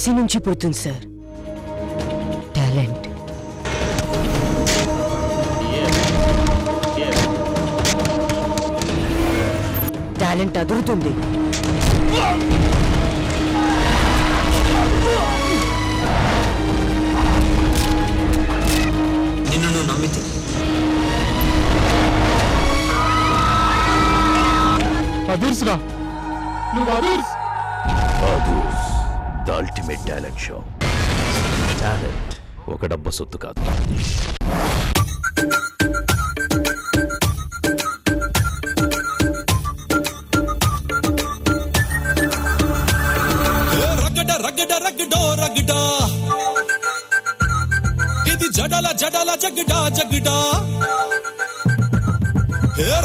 కసి నుంచి పుడుతుంది సార్ టాలెంట్. టాలెంట్ అదురుతుంది. నిన్ను నువ్వు నమ్మితే అదుర్స్రా నువ్వు అదుర్స్. Adhurs the ultimate talent show. Talent ఒక డబ్బు సొత్తు కాదు. రగడ రగడ రగడో రగడా ఇది జడల జడల జగడా జగడా.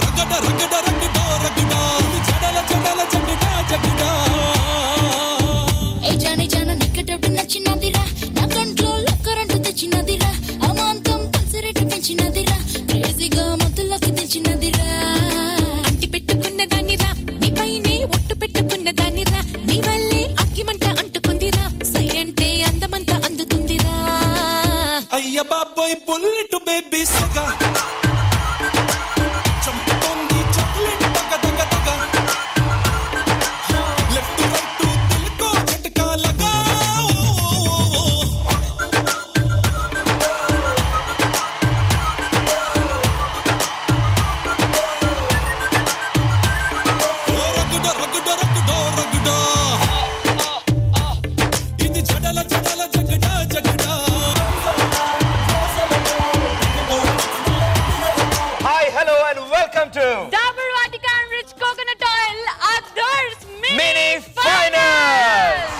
రగడ రగడ రగడో రగడా ఇది జడల జడల జగడా జగడా. ఏ జానే జాన నిక్కటప్పుడు నచ్చినదిరా నా కంట్రోల్ కరెంటు తెచ్చినదిరా అమాంతం పల్సరేట్ పెంచినదిరా క్రేజీగా మొదలకి తెచ్చినదిరా. అంటి పెట్టుకున్న దానిరా నీపైనే ఒట్టు పెట్టుకున్న దానిరా నీ వల్లే అగ్గిమంట అంటుకుందిరా సైలెంటే అందమంతా అందుతుందిరా. అయ్య బాబోయ్ బుల్లెట్ బేబీ సగా చంపుతోంది చాక్లెట్ తగ తగ తగ. Left right తిల్కో చటకాలగా. రగుడ రగుడ రగుడో రగుడా ఇది జడల జడల జగడా జగడా. Hi, hello, and welcome to Dabur Vatika and Rich Coconut Oil Others Mini Finals.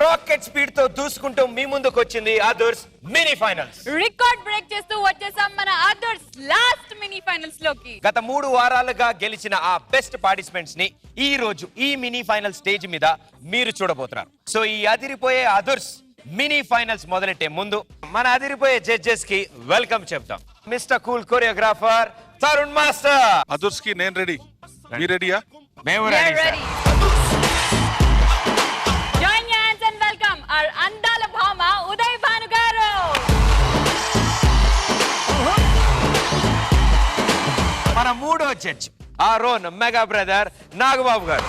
Rocket speed తో దూసుకుంటూ మీ ముందుకు వచ్చింది others mini finals. Record break చేస్తూ వచ్చేసాం మన అదర్స్ లాస్ట్ మినీ ఫైనల్స్ లోకి. గత 3 వారాలుగా గెలిచిన ఆ బెస్ట్ పార్టిసిపెంట్స్ ని ఈ రోజు ఈ మినీ ఫైనల్ స్టేజ్ మీద మీరు చూడబోతున్నారు. సో ఈ అదిరిపోయే అదర్స్ మినీ ఫైనల్స్ మొదలెట్టే ముందు మన అదిరిపోయే జడ్జెస్ కి వెల్కమ్ చెప్తాం. Mister cool choreographer Tarun master. Adhurs కి నేను రెడీ. మీరు రెడీయా? మేము We are ready ready. Join your hands and welcome our అందాల భామ ఉదయ్ భాను గారు. మన మూడో జడ్జ్ ఆ రోన్ మెగా బ్రదర్ నాగబాబు గారు.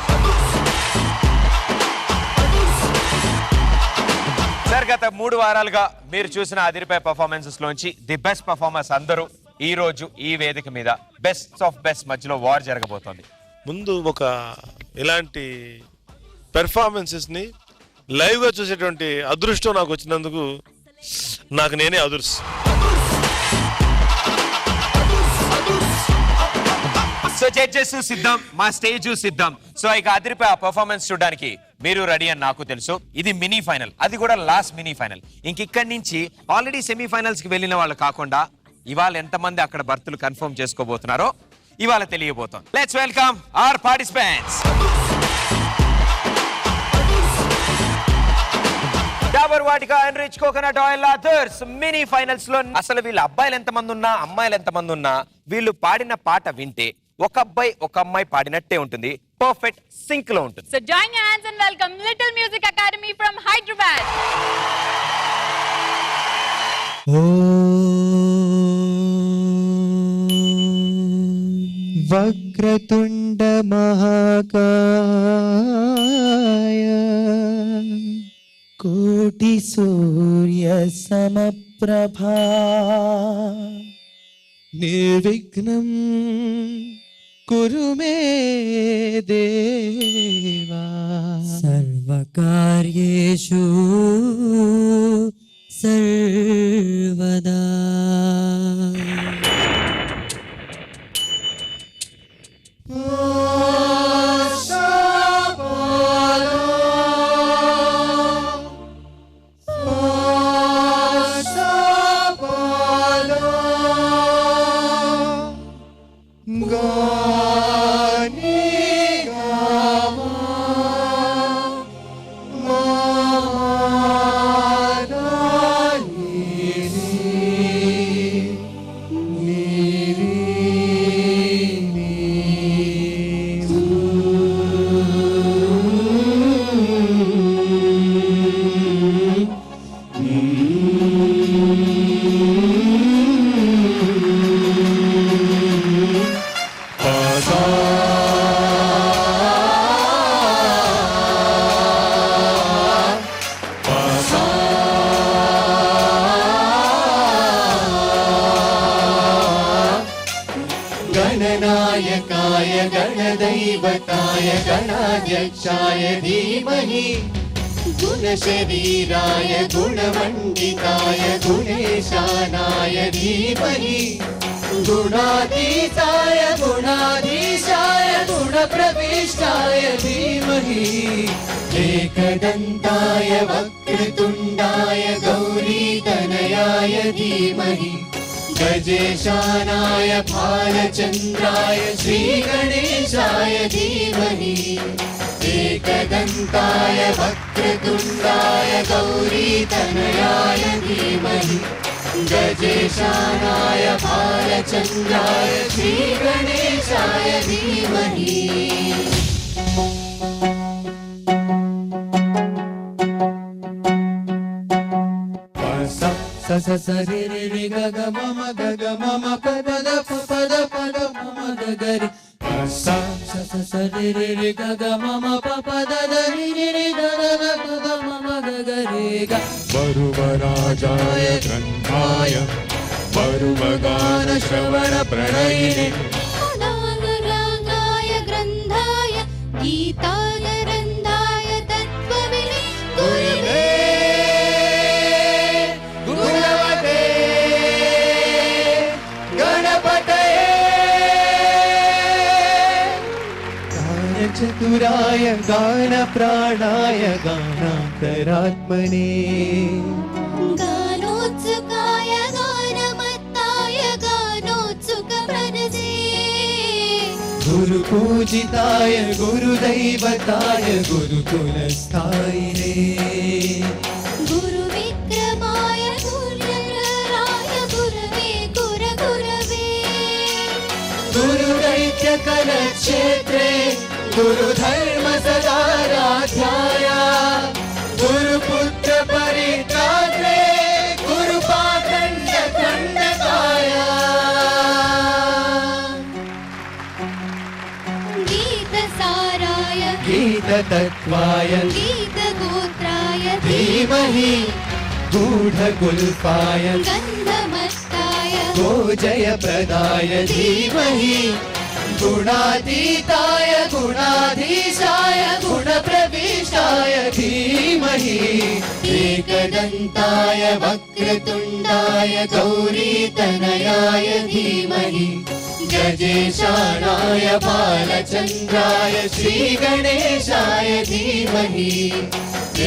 సార్ గత 3 వారాలుగా మీరు చూసిన అదిరిపోయే పర్ఫార్మెన్సెస్ లోంచి ది బెస్ట్ పర్ఫార్మర్స్ అందరూ ఈ రోజు ఈ వేదిక మీద బెస్ట్ ఆఫ్ బెస్ట్ మధ్యలో వార్ జరగబోతోంది. ముందు ఒక ఇలాంటి పెర్ఫార్మెన్సెస్ ని లైవ్ గా చూసేటువంటి అదృష్టం నాకు వచ్చినందుకు నాకు నేనే అదుర్స్. సో జడ్జెస్ సిద్ధం, మా స్టేజ్ సిద్ధం. సో ఇక అదిరిపోయే పర్ఫార్మెన్స్ చూడడానికి మీరు రెడీ అని నాకు తెలుసు. ఇది మినీ ఫైనల్, అది కూడా లాస్ట్ మినీ ఫైనల్. ఇక్కడి నుంచి ఆల్రెడీ సెమీఫైనల్స్ కి వెళ్ళిన వాళ్ళు కాకుండా ఇవాళ ఎంతమంది అక్కడ బర్తులు కన్ఫర్మ్ చేసుకోబోతున్నారో ఇవాళ తెలియబోతోంది. Let's welcome our participants. Dabur Vatika enrich coconut oil Adhurs mini finals లో అసలు వీళ్ళు అబ్బాయిలు ఎంతమంది ఉన్నా అమ్మాయిలు ఎంతమంది ఉన్నా వీళ్ళు పాడిన పాట వింటే ఒక అబ్బాయి ఒక అమ్మాయి పాడినట్టే ఉంటుంది. పర్ఫెక్ట్ సింక్ లో ఉంటుంది. So join your hands and welcome Little Music Academy from Hyderabad. Vakratunda మహాకాయ కోటి సూర్య సమప్రభా నిర్విఘ్నం కురు మే దేవా సర్వకార్యేషు సర్వదా. गणनायकाय गणदैवताय गणाध्यक्षाय धीमहि गुणशरीराय गुणमण्डिताय गुणेशानाय धीमहि गुणातीताय गुणाधीशाय गुणप्रविष्टाय धीमहि एकदन्ताय वक्रतुण्डाय गौरीतनयाय धीमहि गजेशानाय भालचन्द्राय श्रीगणेशाय धीमहि एकदन्ताय वक्रतुण्डाय गौरीतनयाय धीमहि गजेशानाय भालचन्द्राय श्रीगणेशाय धीमहि स स स रे रे रे ग ग म म ग ग म म प प द प प द प द म म ग ग रे स स स स रे रे रे ग ग म म प प द द रे रे रे ग ग ग ग म म ग ग रे ग वरुवराजाय ग्रन्थाय वरुवगान श्रवण प्रणयिने रागाय ग्रन्थाय गीताय रन्धाय तत्त्वविने गुरुवे गुणवते गणपतये गानचतुराय गानप्राणाय गानान्तरात्मने गानोत्सुकाय गानमत्ताय गानोत्सुकमनसे गुरुपूजिताय गुरुदैवताय गुरुकुलस्थायिने गुरुविक्रमाय गुरुराय गुरवे गुरवे गुरुदैत्यकलक्षेत्रे गुरुधर्म सदाराध्याय गुरुपुत्र परित्रात्रे गुरुपाखण्डखण्डकाय गीतसाराय गीततत्त्वाय गीतगोत्राय धीमहि गूढकुल्पाय गन्धमत्ताय गोजयप्रदाय धीमहि गुणातीताय गुणाधीशाय गुणप्रविष्टाय धीमहि एकदन्ताय वक्रतुण्डाय गौरीतनयाय धीमहि गजेशानाय बालचन्द्राय श्रीगणेशाय धीमहि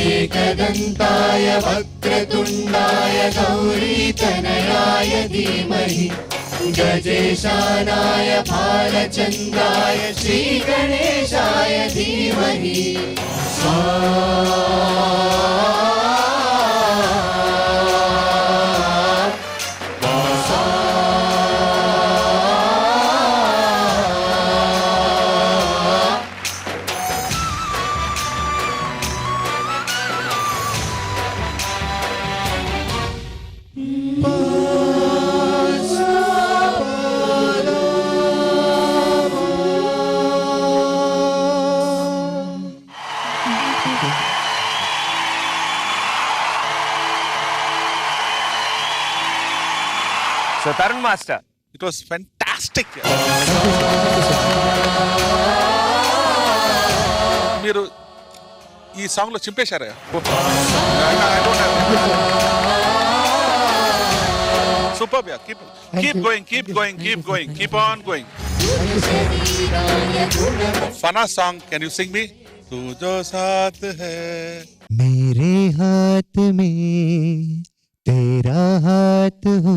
एकदन्ताय वक्रतुण्डाय गौरीतनयाय धीमहि गजेशानाय भालचन्द्राय श्रीगणेशाय धीमहि so Tarun master It was fantastic. మీరు ఈ సాంగ్ లో చింపేశారా? Superb, yeah. Keep going, keep going, keep going, keep on going. Fana song, can you sing me? तू जो साथ है मेरे हाथ में तेरा हाथ हो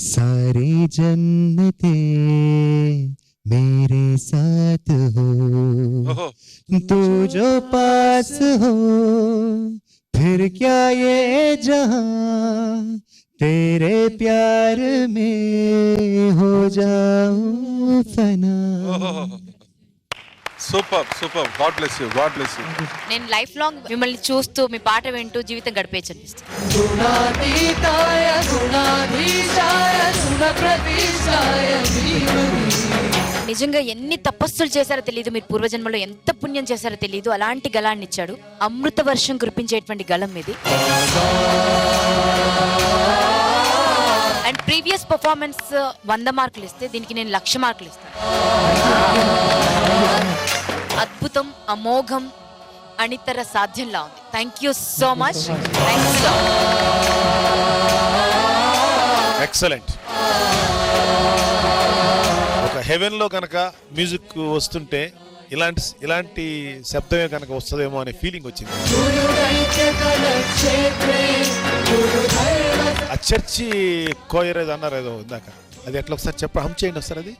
सारी जन्नते मेरे साथ हो तू जो पास हो फिर क्या ये जहां तेरे प्यार में हो जाऊं फना super super. God bless you, God bless you. నేను లైఫ్ లాంగ్ మిమ్మల్ని చూస్తూ మీ పాట వింటూ జీవితం గడిపేయచ్చు అనిపిస్తుంది. గుణాతీతాయ గుణాధీశాయ గుణప్రతిష్టాయ ధీమహి. నిజంగా ఎన్ని తపస్సులు చేశారో తెలియదు, మీరు పూర్వజన్మలో ఎంత పుణ్యం చేశారో తెలియదు, అలాంటి గళాన్ని ఇచ్చాడు. అమృత వర్షం కురిపించేటువంటి గళం ఇది. అండ్ ప్రీవియస్ పర్ఫార్మెన్స్ 100 మార్కులు ఇస్తే దీనికి నేను 1,00,000 మార్కులు ఇస్తాను. అద్భుతం, అమోఘం, అనితర సాధ్యంలా ఉంది. Thank you so much. Excellent. ఒక హెవెన్ లో కనుక మ్యూజిక్ వస్తుంటే ఇలాంటి శబ్దమే కనుక వస్తుందేమో అనే ఫీలింగ్ వచ్చింది. ఆ చర్చి కోయర్ ఏదో అన్నారు, ఏదో ఇందాక, అది ఎట్లా ఒకసారి హమ్ చేయండి ఒకసారి అది.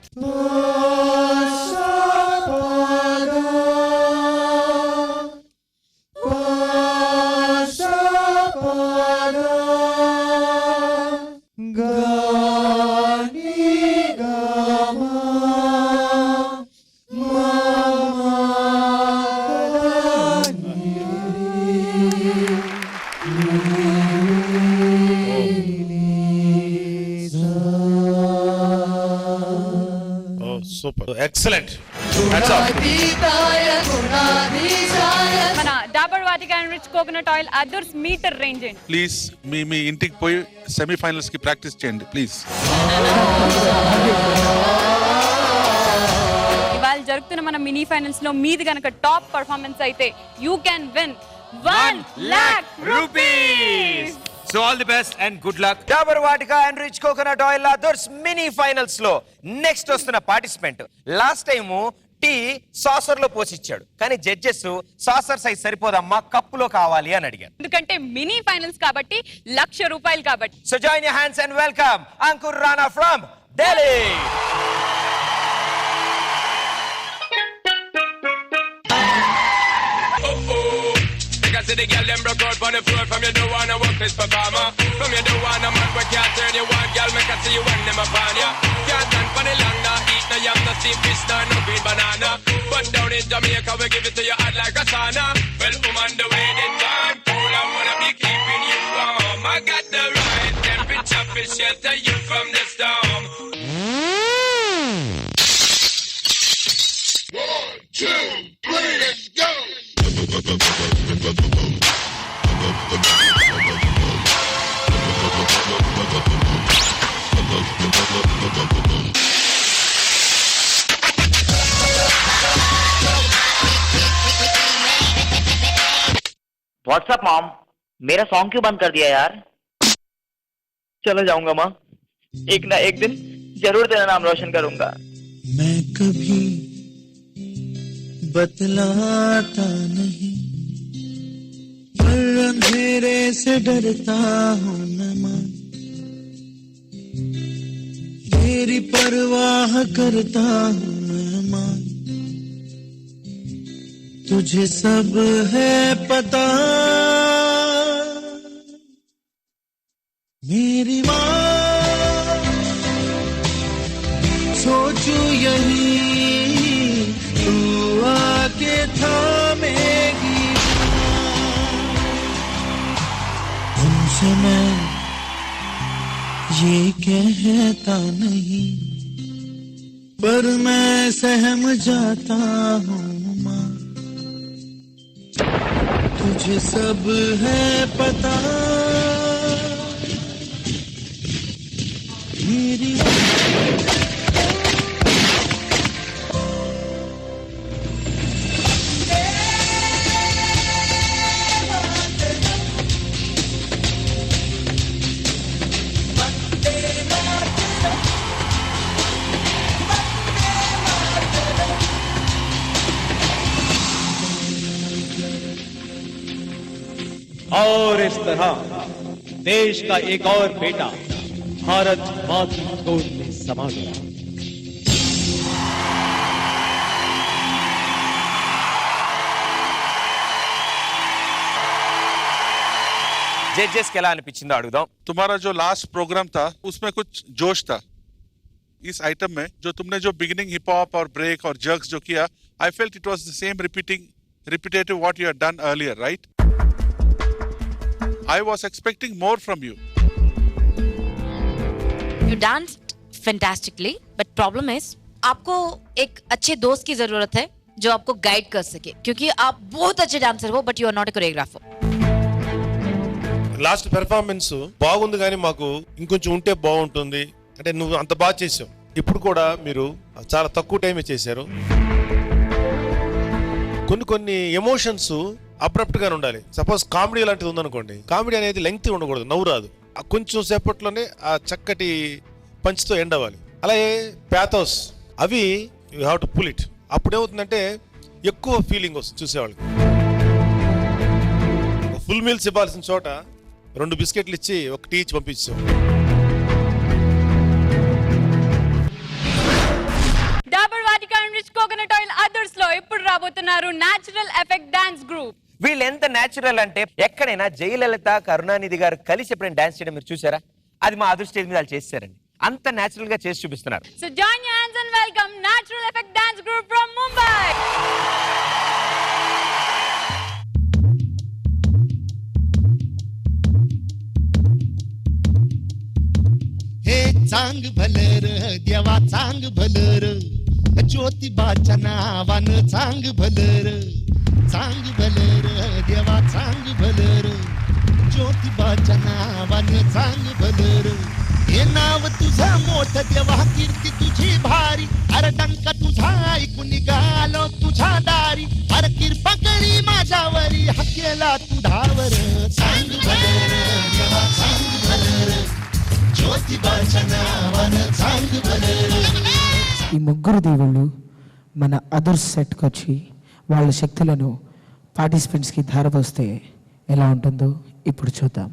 Super, excellent. మన Dabur Vatika enrich coconut oil Adhurs meter range అండి. ప్లీజ్ మీ ఇంటికి పోయి సెమీఫైనల్స్ కి ప్రాక్టీస్ చేయండి ప్లీజ్. ఇవాళ జరుగుతున్న మన మినీ ఫైనల్స్ లో మీది గనక టాప్ పర్ఫార్మెన్స్ అయితే you can win 1,00,000 rupees. So all the best and good luck. Dabur Vatika enrich coconut oil Adhurs mini finals లో నెక్స్ట్ వస్తున్న participant last time tea saucer లో పోసిచ్చాడు, కానీ జడ్జెస్ సాసర్ సైజ్ సరిపోదమ్మా, కప్పులో కావాలి అని అడిగారు. ఎందుకంటే మినీ ఫైనల్స్ కాబట్టి 1,00,000 రూపాయలు కాబట్టి. So join your hands and welcome Ankur Rana from Delhi. See the girl them broke out on the floor. From you don't wanna work this performer. From you don't wanna man we can't turn you on. Girl make I see you when them upon ya. Can't stand for the long, nah eat no yam, no steam fish, no green banana. But down in Jamaica we give it to you hot like a sauna. Well, on the way they gone cool, I wanna be keeping you warm. I got the right temperature to shelter you from the storm. 1, 2, 3, let's go. WhatsApp mom, मेरा song क्यों बंद कर दिया यार? चला जाऊंगा माँ, एक ना एक दिन जरूर तेरा नाम रोशन करूंगा. मैं कभी बतलाता नहीं, पर अंधेरे से डरता हूँ न माँ, तेरी परवाह करता हूँ न माँ, तुझे सब है पता मेरी माँ, सोचू यही तू आके थामेगी. तुमसे मैं ये कहता नहीं, पर मैं सहम जाता हूँ माँ, तुझे सब है पता मेरी और इस तरह देश का एक और बेटा भारत माँ की गोद में समा गया. జడ్జెస్ కి ఎలా అనిపించిందో అడుగుదాం. तुम्हारा जो लास्ट प्रोग्राम था उसमें कुछ जोश था. इस आइटम में जो तुमने जो बिगिनिंग हिप हॉप और ब्रेक और जर्क्स जो किया, I felt it was the same repetitive what you had done earlier, right? I was expecting more from you. You danced fantastically, but problem is आपको एक अच्छे दोस्त की जरूरत है जो आपको गाइड कर सके, क्योंकि आप बहुत अच्छे डांसर हो but you are not a choreographer. Last performance బాగుంది కానీ మాకు ఇంకొంచెం ఉంటే బాగుంటుంది అంటే నువ్వు అంత బాగా చేసావు. ఇప్పుడు కూడా మీరు చాలా తక్కువ టైమే చేశారు. కొన్ని ఎమోషన్స్ అబ్రప్ట్ గానే ఉండాలి. సపోజ్ కామెడీ లాంటిది ఉందనుకోండి, కామెడీ అనేది లెంగ్త్ ఉండకూడదు, నవ్వు రాదు. కొంచెం సేపట్లోనే ఆ చక్కటి పంచ్తో ఎండ్ అవ్వాలి. అలాగే ప్యాథోస్ అవి you have to pull it. అప్పుడు ఏమవుతుందంటే ఎక్కువ ఫీలింగ్ వస్తుంది చూసేవాళ్ళకి. ఫుల్ మీల్స్ ఇవ్వాల్సిన చోట 2 బిస్కెట్లు ఇచ్చి ఒక టీ ఇచ్చి పంపించాం. Dabur Vatika enrich coconut oil Adhurs లో ఇప్పుడు రాబోతున్నారు నేచురల్ ఎఫెక్ట్ డాన్స్ గ్రూప్. వీళ్ళు ఎంత నేచురల్ అంటే ఎక్కడైనా జయలలిత కరుణానిధి గారు కలిసి ఎప్పుడైనా డాన్స్ చేయడం మీరు చూసారా? అది మా అదర్ స్టేజ్ మీద వాళ్ళు చేస్తారండి. అంత నేచురల్ గా చేసి చూపిస్తున్నారు. So join your hands and welcome natural effect dance group from Mumbai. हे चांग भलर देवा चांग भलर ज्योतिबाच्या नावानं चांग भलर देवा चांग भलर ज्योतिबाच्या नावानं चांग भलर हे नाव तुझं मोठं देवा कीर्ती तुझी भारी अरे डंका तुझा ऐकून निघालो तुझ्या दारी अरे कृपा करी माझ्यावरी हकेला तू धावर चांग भलर देवा चांग भलर ఈ ముగ్గురు దేవుళ్ళు మన అదర్స్ సెట్కి వచ్చి వాళ్ళ శక్తులను పార్టిసిపెంట్స్కి ధారపోస్తే ఎలా ఉంటుందో ఇప్పుడు చూద్దాం.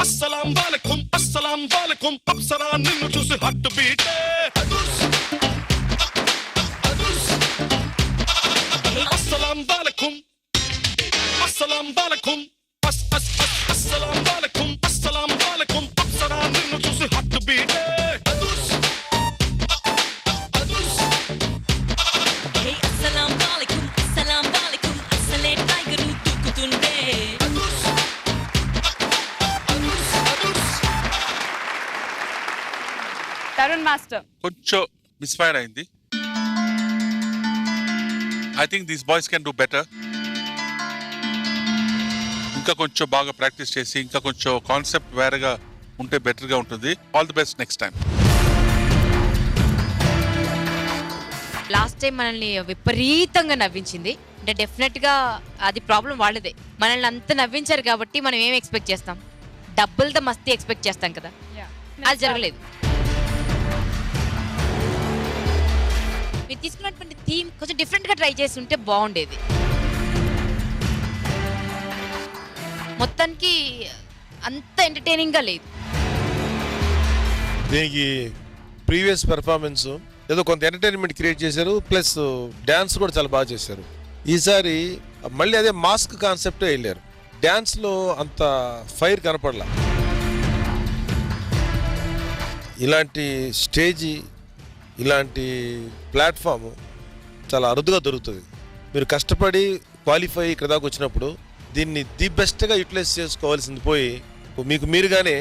अस्सलाम वालेकुम अप्सरा నిన్ను చూసి హార్ట్ బీట్ अस्सलाम वालेकुम अस्सलाम वालेकुम अस्सलाम वालेकुम अप्सरा నిన్ను చూసి హార్ట్ బీట్ అస్సలాం వాలేకుం అసలే టైగర్ దూకుతుండే. తరుణ్ మాస్టర్ కొంచెం మిస్ఫైర్ అయింది. I think these boys can do better. ఇంకా కొంచెం బాగా ప్రాక్టీస్ చేసి ఇంకా కొంచెం కాన్సెప్ట్ వేరేగా ఉంటే బెటర్గా ఉంటుంది. All the best next time. Last time మనల్ని విపరీతంగా నవ్వించింది అంటే డెఫినెట్గా అది ప్రాబ్లం వాళ్ళదే. మనల్ని అంత నవ్వించారు కాబట్టి మనం ఏం ఎక్స్పెక్ట్ చేస్తాం? డబ్బుల్ ద మస్తీ ఎక్స్పెక్ట్ చేస్తాం కదా, అది జరగలేదు. మీరు తీసుకున్నటువంటి థీమ్ కొంచెం డిఫరెంట్గా ట్రై చేసి ఉంటే బాగుండేది. మొత్తానికి అంత ఎంటర్టైనింగ్గా లేదు. దీనికి ప్రీవియస్ పెర్ఫార్మెన్స్ ఏదో కొంత ఎంటర్టైన్మెంట్ క్రియేట్ చేశారు, ప్లస్ డ్యాన్స్ కూడా చాలా బాగా చేశారు. ఈసారి మళ్ళీ అదే మాస్క్ కాన్సెప్టే వెళ్ళారు. డ్యాన్స్లో అంత ఫైర్ కనపడలా. ఇలాంటి స్టేజీ ఇలాంటి ప్లాట్ఫామ్ చాలా అరుదుగా దొరుకుతుంది. మీరు కష్టపడి క్వాలిఫై ఇక్కడ దాకా వచ్చినప్పుడు దీన్ని ది బెస్ట్గా యూటిలైజ్ చేసుకోవాల్సింది పోయి మీకు మీరుగానే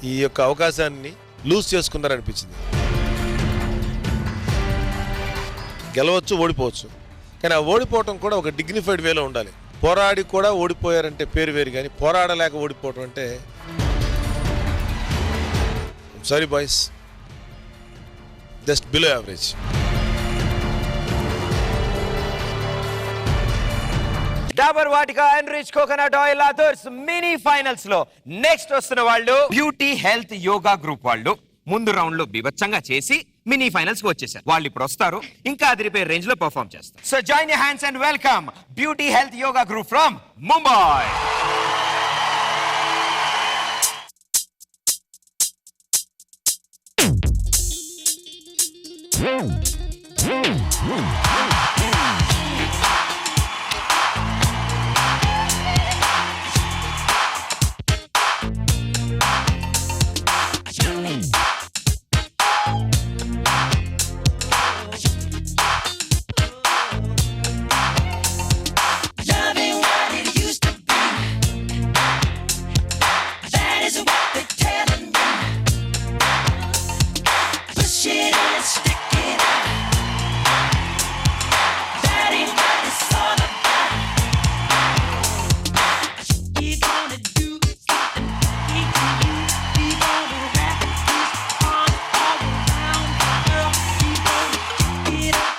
ఈ యొక్క అవకాశాన్ని లూజ్ చేసుకున్నారనిపించింది. గెలవచ్చు, ఓడిపోవచ్చు, కానీ ఆ ఓడిపోవటం కూడా ఒక డిగ్నిఫైడ్ వేలో ఉండాలి. పోరాడి కూడా ఓడిపోయారంటే పేరు వేరు, కానీ పోరాడలేక ఓడిపోవటం అంటే sorry boys, just below average. Dabur Vatika enrich coconut oil Adhurs mini finals లో నెక్స్ట్ వస్తున్న వాళ్ళు బ్యూటీ హెల్త్ యోగా గ్రూప్ వాళ్ళు. ముందు రౌండ్ లో బీభత్సంగా చేసి మినీ ఫైనల్స్ కి వచ్చేసారు. వాళ్ళు ఇప్పుడు వస్తారు, ఇంకా అదిరిపోయే రేంజ్ లో పర్ఫార్మ్ చేస్తారు. So join your hands and welcome beauty health yoga group from Mumbai. Loving what it used to be. That is what they're telling me. Push it and stick it out. That ain't what it's all about. He's gonna do something he can do. He's gonna wrap his arms all around the girl. He's gonna get up,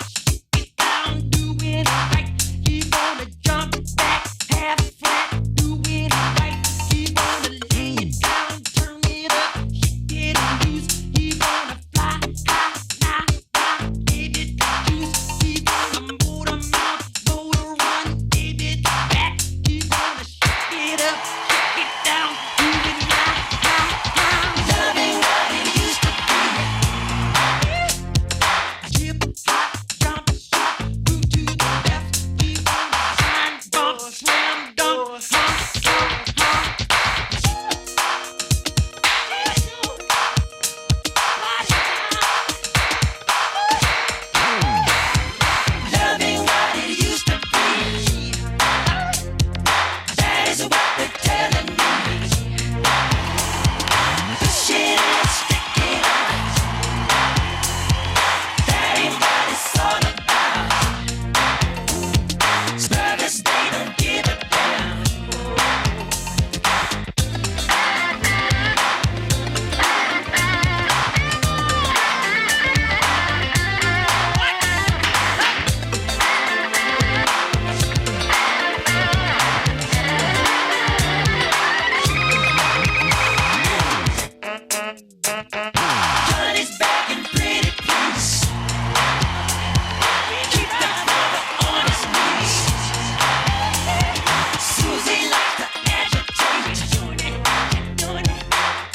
get down, do it right. He's gonna jump back, half flat, do it right. He's gonna lay it down, turn it up, shake it loose. He's gonna fly, high, fly, fly, give it the juice. He's gonna motor mouth, motor run, give it back. He's gonna shake it up, shake it down, do it right, right, right. Loving what it used to be. Hip hop, jump shot, move to the left. He's gonna shine, bump, slam dunk, hump, hump, hump. Loving what it used to be. That is what they're telling me. Push it and stick it out. That ain't what it's all about. Service, they don't give a damn. Johnny's back in pretty please. Keep the brother on his knees. Susie likes to agitate.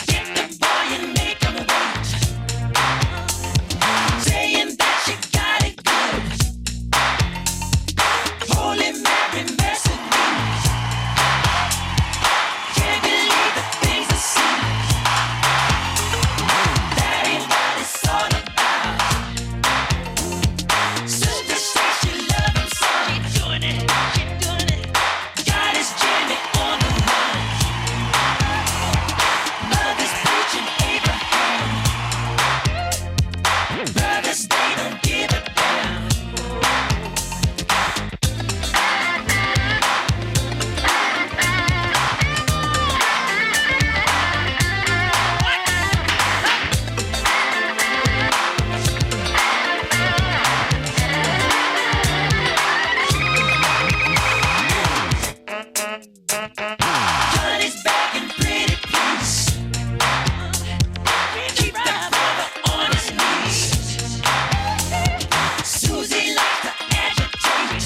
Get the boy and make him wait. Saying that she got it good. Holy Mary, mercy me. Can't believe the things I see. That ain't what it's all about. Sister says she love him so. She doing it, she doing it. God is Jimmy on the run. Mother's preaching Abraham. Brothers, they don't give a damn. Johnny's back in pretty please. Keep the brother on his knees. Susie likes to agitate.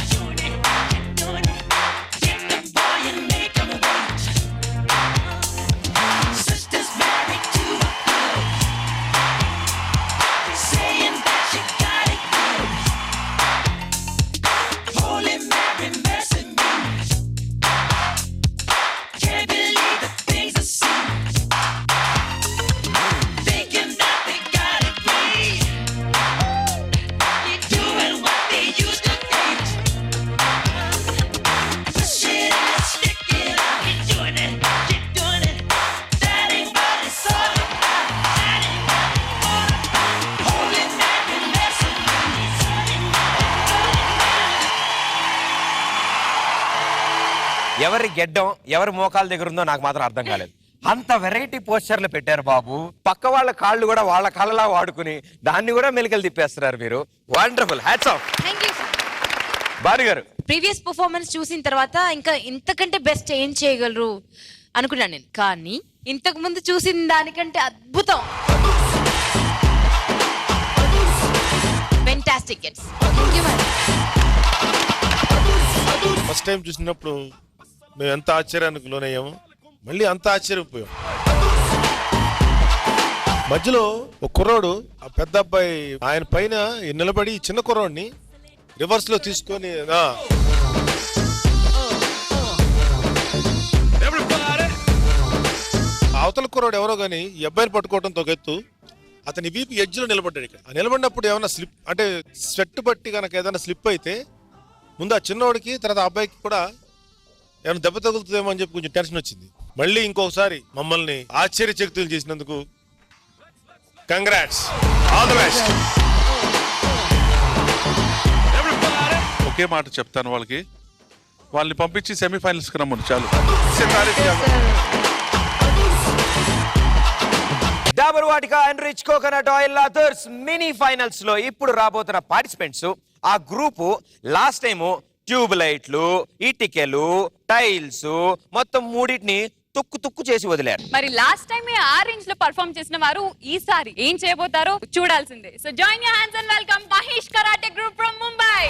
Get the boy and make him wait. Sister's married to a girl. Saying that she got it good. Holy Mary, mercy me. Can't believe the things I see. Thinking that they got it made. Doing what they used to hate. Push it and stick it out. You're doing it, you're doing it. That ain't what it's all about. That ain't what it's all about. Holy Mary, mercy me. ఎవరి గెడ్డం ఎవరి మోకాల దగ్గర ఉందో నాకు మాత్రం అర్థం కాలేదు. అంత వెరైటీ పోస్టర్లు పెట్టారు బాబు. పక్క వాళ్ళ కాళ్ళు కూడా వాళ్ళ కాళ్ళలా వాడుకుని దాన్ని కూడా మెలికలు తిప్పేస్తున్నారు మీరు. Wonderful, hats off. Thank you sir. Bhanu గారు, ప్రీవియస్ పర్ఫార్మెన్స్ చూసిన తర్వాత ఇంకా ఇంతకంటే బెస్ట్ ఏం చేయగలరు అనుకున్నాను నేను, కానీ ఇంతకు ముందు చూసిన దానికంటే అద్భుతం. ఫెంటాస్టిక్. ఫస్ట్ టైం చూసినప్పుడు మేము ఎంత ఆశ్చర్యానికి లోనయ్యాము, మళ్ళీ అంత ఆశ్చర్యపోయాం. మధ్యలో ఒక కుర్రాడు ఆ పెద్ద అబ్బాయి ఆయన పైన నిలబడి ఈ చిన్న కుర్రాడిని రివర్స్ లో తీసుకొని అవతల కుర్రాడు ఎవరో గాని ఈ అబ్బాయిని పట్టుకోవడంతో ఎత్తు అతని వీపు ఎడ్జ్ లో నిలబడ్డాడు. ఇక్కడ ఆ నిలబడినప్పుడు ఏమైనా స్లిప్ అంటే స్వెట్ బట్టి కనుక ఏదైనా స్లిప్ అయితే ముందు ఆ చిన్నవాడికి తర్వాత ఆ అబ్బాయికి కూడా ఏమైనా దెబ్బ తగులుతుందేమో అని చెప్పి కొంచెం టెన్షన్ వచ్చింది. మళ్ళీ ఇంకొకసారి మమ్మల్ని ఆశ్చర్యచకితులు చేసినందుకు కంగ్రాట్స్, ఆల్ ది బెస్ట్. ఒకే మాట చెప్తాను వాళ్ళకి, వాళ్ళని పంపించి సెమీఫైనల్స్ కి రమ్మను చాలు. Dabur Vatika enrich coconut oil Adhurs mini finals లో ఇప్పుడు రాబోతున్న పార్టిసిపెంట్స్ ఆ గ్రూపు లాస్ట్ టైం ట్యూబ్ లైట్లు, ఇటికెలు, టైల్స్ మొత్తం మూడింటిని తుక్కు తుక్కు చేసి వదిలారు. మరి లాస్ట్ టైం ఆ రేంజ్ లో పర్ఫార్మ్ చేసిన వారు ఈసారి ఏం చేయబోతారో చూడాల్సిందే. So join your hands and welcome Mahesh karate group from Mumbai.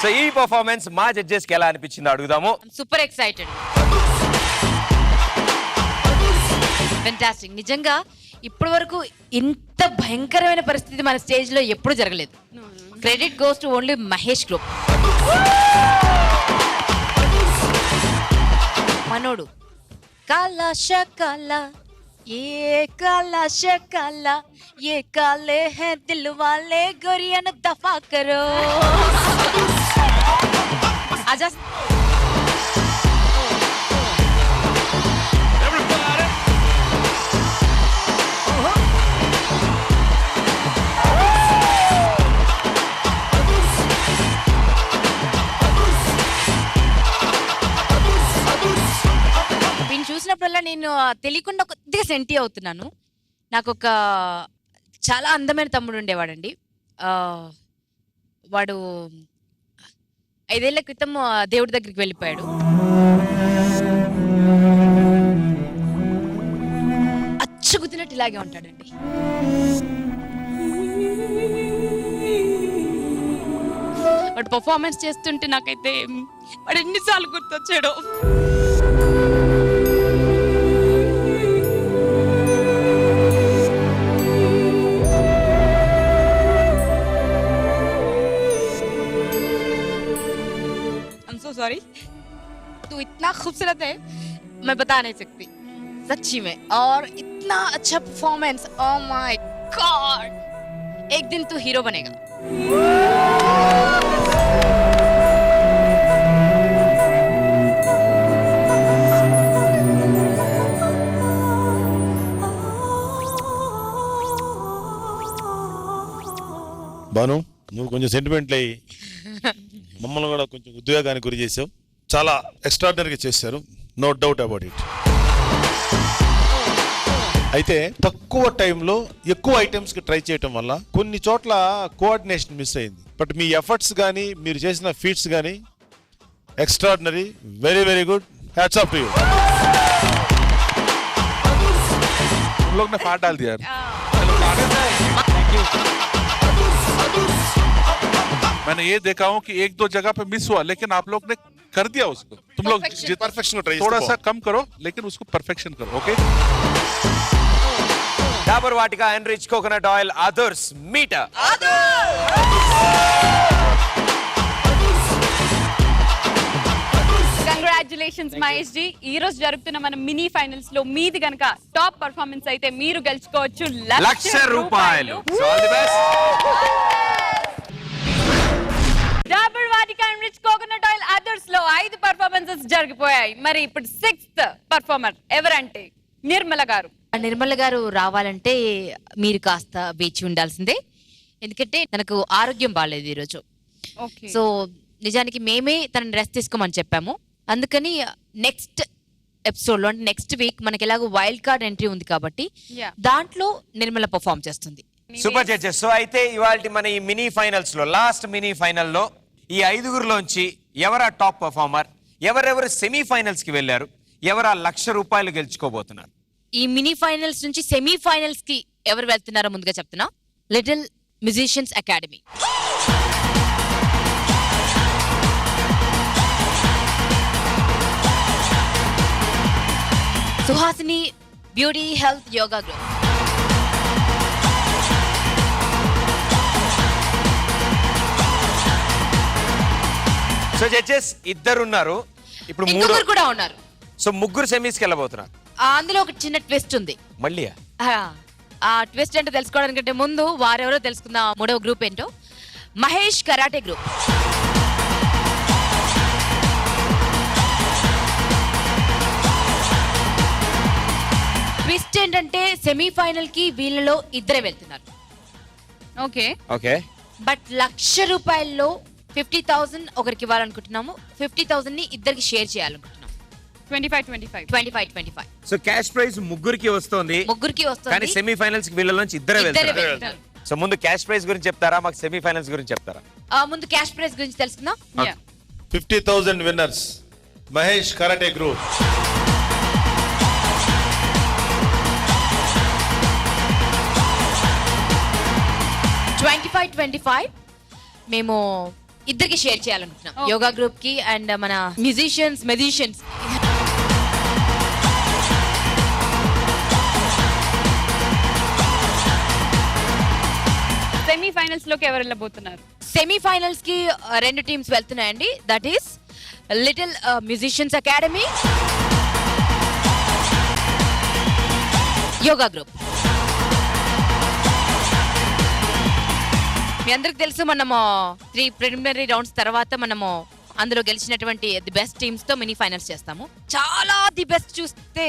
So ఈ పర్ఫార్మెన్స్ మా జడ్జెస్ కి ఎలా అనిపించిందో అడుగుదాము. Super excited, fantastic. నిజంగా ఇప్పటి వరకు ఇంత భయంకరమైన పరిస్థితి మన స్టేజ్ లో ఎప్పుడు జరగలేదు. Credit goes to only Mahesh group. మనోడు కాలా షకాలా ये काला शकाला ये काले हैं दिल वाले गोरिया न दफा करो. आजा చూసినప్పుడల్లా నేను తెలియకుండా కొద్దిగా సెంటీ అవుతున్నాను. నాకు ఒక చాలా అందమైన తమ్ముడు ఉండేవాడండి. వాడు 5 ఏళ్ల క్రితం దేవుడి దగ్గరికి వెళ్ళిపోయాడు. అచ్చుగుద్దినట్టు ఇలాగే ఉంటాడండి. వాడు పర్ఫార్మెన్స్ చేస్తుంటే నాకైతే వాడు ఎన్నిసార్లు గుర్తొచ్చాడు. सॉरी, तू इतना खूबसूरत है मैं बता नहीं सकती सच्ची में. और इतना अच्छा परफॉर्मेंस, ओह माय गॉड. एक दिन तू हीरो बनेगा. బాను, నువ్వు కొంచెం సెంటిమెంట్ అయ్యి మమ్మల్ని కూడా కొంచెం ఉద్వేగానికి గురి చేసావు. చాలా ఎక్స్ట్రాడినరీగా చేశారు, నో డౌట్ అబౌట్ ఇట్. అయితే తక్కువ టైంలో ఎక్కువ ఐటమ్స్కి ట్రై చేయటం వల్ల కొన్ని చోట్ల కోఆర్డినేషన్ మిస్ అయింది. బట్ మీ ఎఫర్ట్స్ కానీ మీరు చేసిన ఫీట్స్ కానీ extraordinary, very very good. Hats off to you. तुम लोग ने फाड़ डाल दिया. मैंने ये देखा हूँ कि 1-2 जगह पे मिस हुआ, लेकिन आप लोग ने कर दिया उसको. तुम लोग परफेक्शन को ट्राई थोड़ा सा कम करो, लेकिन उसको परफेक्शन करो. Okay. Dabur Vatika enrich coconut oil Adhurs meter. Congratulations Mahesh ji. ఈ రోజు జరుగుతున్న మన మినీ ఫైనల్స్ లో మీది గనక టాప్ పర్ఫార్మెన్స్ అయితే మీరు గెలుచుకోవచ్చు 1,00,000 రూపాయలు. So all the best. Dabur Vatika enrich coconut oil Adhurs లో 5 పర్ఫార్మెన్సెస్ జరిగిపోయాయి. మరి ఇప్పుడు 6th పర్ఫార్మర్ ఎవరంటే నిర్మల గారు. నిర్మల గారు రావాలంటే మీరు కాస్త వేచి ఉండాల్సిందే, ఎందుకంటే తనకు ఆరోగ్యం బాగాలేదు ఈరోజు. సో నిజానికి మేమే తనని రెస్ట్ తీసుకోమని చెప్పాము. అందుకని నెక్స్ట్ ఎపిసోడ్ లో అంటే నెక్స్ట్ వీక్ మనకి ఎలాగో వైల్డ్ కార్డ్ ఎంట్రీ ఉంది కాబట్టి దాంట్లో నిర్మల పర్ఫార్మ్ చేస్తుంది. Super judges. సో అయితే ఇవాల్టి మన ఈ మినీ ఫైనల్స్ లో లాస్ట్ మినీ ఫైనల్లో ఈ 5గురిలోంచి ఎవరా టాప్ పర్ఫార్మర్, ఎవరెవరు సెమీ ఫైనల్స్ కి వెళ్ళారు, ఎవరు 1,00,000 రూపాయలు గెలుచుకోబోతున్నారు. ఈ మినీ ఫైనల్స్ నుంచి సెమీ ఫైనల్స్ కి ఎవరు వెళ్తున్నారో ముందుగా చెప్తున్నా. Little musicians academy. Suhasini beauty health yoga group. So judges ఇద్దరున్నారు, ఇప్పుడు ఇంకొకరు కూడా ఉన్నారు. సో ముగ్గురు సెమీస్కి వెళ్ళబోతున్నారు. అందులో ఒక చిన్న ట్విస్ట్ ఉంది. మళ్ళీ ఆ ట్విస్ట్ అంటే తెలుసుకోవడానికంటే ముందు వారెవరో తెలుసుకుందాం. 3వ గ్రూప్ ఏంటో, మహేష్ కరాటే గ్రూప్. ట్విస్ట్ ఏంటంటే సెమీఫైనల్ కి వీళ్ళలో ఇద్దరే వెళ్తున్నారు. Okay okay. బట్ 1,00,000 రూపాయల్లో 50,000 ఒకరికి ఇవ్వాలనుకుంటున్నాము. 50,000 ని ఇద్దరికి షేర్ చేయాలనుకుంటున్నాం. 25. సో క్యాష్ ప్రైజ్ ముగ్గురికి వస్తుంది, కానీ సెమీ ఫైనల్స్ కి వీళ్ళ నుంచి ఇద్దరే వెళ్తారు. సో ముందు క్యాష్ ప్రైజ్ గురించి చెప్తారా, మాకు సెమీ ఫైనల్స్ గురించి చెప్తారా? ముందు క్యాష్ ప్రైజ్ గురించి తెలుసుకుందాం. 50,000 విన్నర్స్ మహేష్ కరాటే గ్రూప్. $25 మేము ఇద్దరికి షేర్ చేయాలనుకుంటున్నాం, యోగా గ్రూప్ కి అండ్ మన మ్యూజిషియన్స్. సెమీఫైనల్స్ లోకి ఎవరు వెళ్ళబోతున్నారు? సెమీఫైనల్స్ కి 2 టీమ్స్ వెళ్తున్నాయండి. That is little musicians academy, yoga group. మీ అందరికి తెలుసు, మనము 3 ప్రిలిమినరీ రౌండ్స్ తర్వాత మనము అందులో గెలిచినటువంటి ది బెస్ట్ టీమ్స్ తో మినీ ఫైనల్స్ చేస్తాము. చాలా ది బెస్ట్ చూస్తే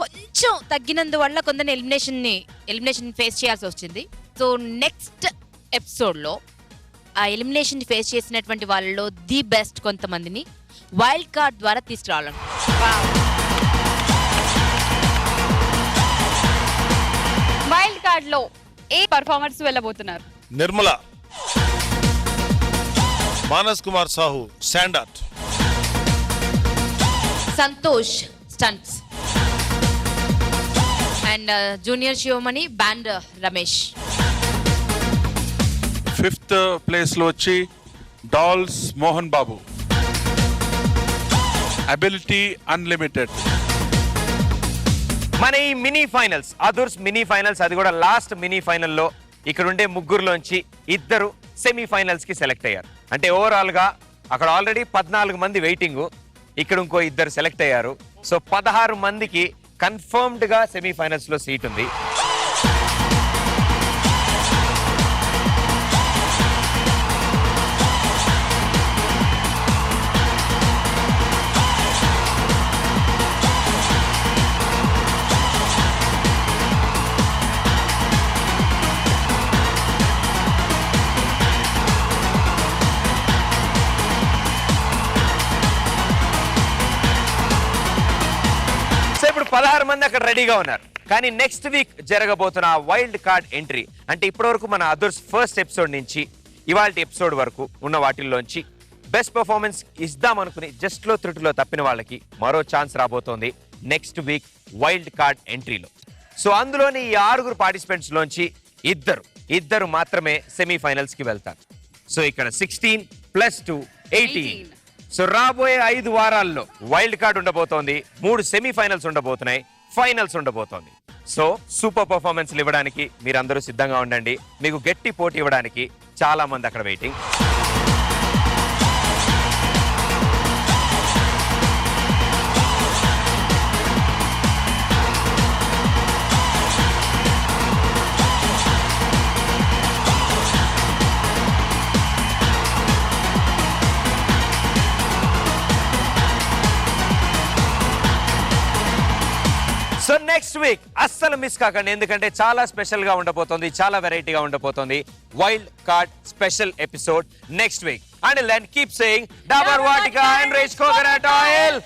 కొంచెం తగ్గినందువల్ల కొందరు ఎలిమినేషన్ ఫేస్ చేయాల్సి వచ్చింది. సో నెక్స్ట్ ఎపిసోడ్ లో ఆ ఎలిమినేషన్ ఫేస్ చేసినటువంటి వాళ్ళలో ది బెస్ట్ కొంతమందిని వైల్డ్ కార్డ్ ద్వారా తీసుకురావాలి. వైల్డ్ కార్డ్ లో ఏ పర్ఫార్మర్స్ వెళ్ళబోతున్నారు? Nirmala, Manas Kumar Sahu standard, Santosh stunts and junior Sivamani band Ramesh. 5th place లో వచ్చి dolls Mohan Babu, ability unlimited. మన ఈ mini finals, Adhurs mini finals, అది కూడా లాస్ట్ మినీ ఫైనల్లో ఇక్కడ ఉండే ముగ్గురులోంచి 2 సెమీఫైనల్స్ కి సెలెక్ట్ అయ్యారు. అంటే ఓవరాల్ గా అక్కడ ఆల్రెడీ 14 మంది వెయిటింగ్, ఇక్కడ ఇంకో 2 సెలెక్ట్ అయ్యారు. సో 16 మందికి కన్ఫర్మ్డ్ గా సెమీఫైనల్స్ లో సీట్ ఉంది. ఇప్పుడు 16 మంది అక్కడ రెడీగా ఉన్నారు. కానీ నెక్స్ట్ వీక్ జరగబోతున్న వైల్డ్ కార్డ్ ఎంట్రీ అంటే ఇప్పటివరకు మన అదర్స్ ఫస్ట్ ఎపిసోడ్ నుంచి ఇవాళ ఎపిసోడ్ వరకు ఉన్న వాటిల్లోంచి బెస్ట్ పర్ఫార్మెన్స్ ఇద్దాం అనుకుని జస్ట్లో త్రుటిలో తప్పిన వాళ్ళకి మరో ఛాన్స్ రాబోతోంది నెక్స్ట్ వీక్ వైల్డ్ కార్డ్ ఎంట్రీలో. సో అందులోని ఈ 6 పార్టిసిపెంట్స్ లోంచి ఇద్దరు మాత్రమే సెమీఫైనల్స్ కి వెళ్తారు. సో ఇక్కడ 16 + 2 18. సో రాబోయే 5 వారాల్లో వైల్డ్ కార్డ్ ఉండబోతోంది, 3 సెమీఫైనల్స్ ఉండబోతున్నాయి, ఫైనల్స్ ఉండబోతోంది. సో సూపర్ పర్ఫార్మెన్స్లు ఇవ్వడానికి మీరందరూ సిద్ధంగా ఉండండి. మీకు గట్టి పోటీ ఇవ్వడానికి చాలా మంది అక్కడ వెయిటింగ్. సో నెక్స్ట్ వీక్ అస్సలు మిస్ కాకండి, ఎందుకంటే చాలా స్పెషల్ గా ఉండబోతోంది, చాలా వెరైటీగా ఉండబోతోంది wild card special episode next week. And then keep saying Dabur Vatika enrich coconut oil.